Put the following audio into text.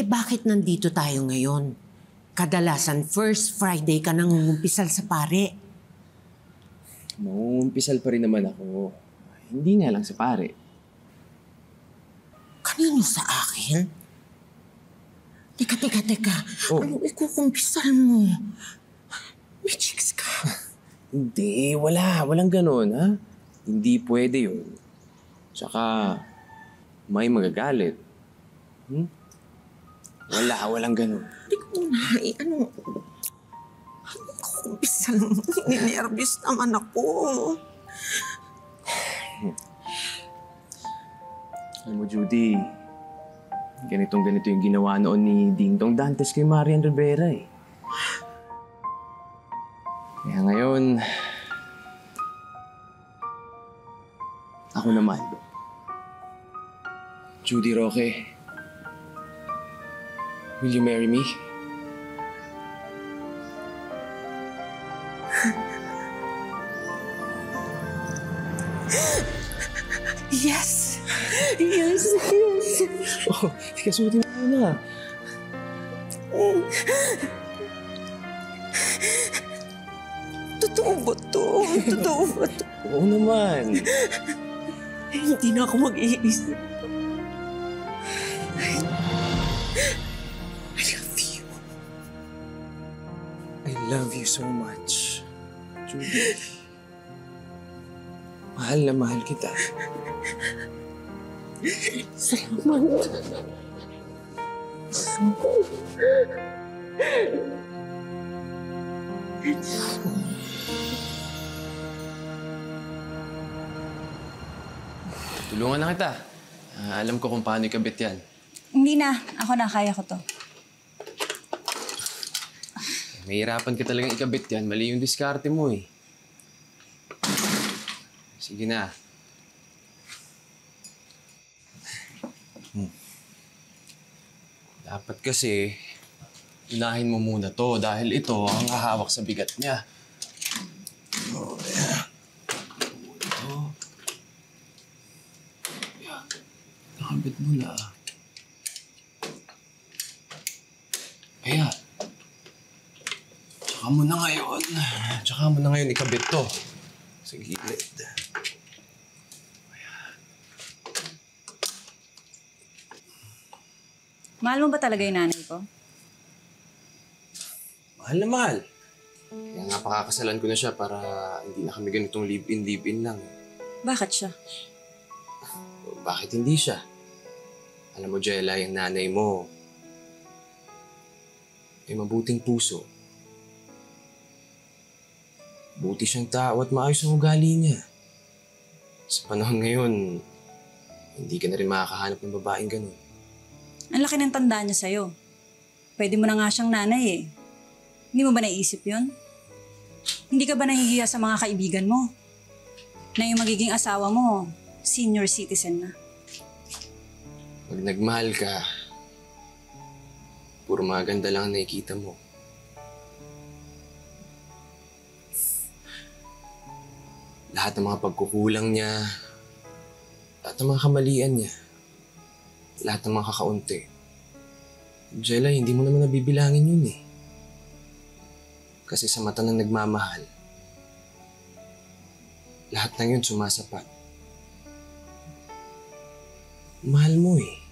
bakit nandito tayo ngayon? Kadalasan first Friday ka nangungumpisal sa pare. Mangungumpisal pa rin naman ako. Hindi nga lang sa pare. Kanino sa akin? Teka. Oh. Anong ikukumpisal mo? May chicks ka. Hindi, walang ganun, ha? Hindi pwede yun. Tsaka, may magagalit. Walang ganun. Hindi ko na, anong ikukumpisal mo? Ninervous naman ako. Alam mo, Judy, ganito yung ginawa noon ni Ding Dong Dantes kay Marian Rivera eh. Kaya ngayon, ako naman. Judy Roque, will you marry me? Yes! Oh, kasutin mo na. Totoo ba to? Oo naman. Hindi na ako mag-iisip. I love you. I love you so much, Judy. Mahal na mahal kita. Salamat. Tulungan na kita. Alam ko kung paano ikabit yan. Hindi na. Ako na. Kaya ko to. Mahirapan ka talagang ikabit yan. Mali yung diskarte mo eh. Sige na. Dapat kasi, unahin mo muna to dahil ito ang hahawak sa bigat niya. Oh, yeah. Ito. Yeah. Nakabit mo na. Ayan. Tsaka mo na ngayon ikabit to. Sa gilid. Mahal mo ba talaga yung nanay ko? Mahal na mahal. Kaya nga pakakasalan ko na siya para hindi na kami ganitong live-in lang. Bakit siya? Bakit hindi siya? Alam mo, Jella, yung nanay mo, may mabuting puso. Buti siyang tao at maayos ang ugali niya. Sa panahon ngayon, hindi ka na rin makakahanap ng babaeng ganun. Ang laki ng tanda niya sa'yo. Pwede mo na nga siyang nanay eh. Hindi mo ba naisip yun? Hindi ka ba nahihiya sa mga kaibigan mo? Na yung magiging asawa mo, senior citizen na. Pag nagmahal ka, puro maganda lang ang nakikita mo. Lahat ng mga pagkukulang niya, lahat ng mga kamalian niya, lahat ng mga kakaunti. Jella, hindi mo naman nabibilangin yun eh. Kasi sa mata ng nagmamahal, lahat ng yun sumasapat. Mahal mo eh.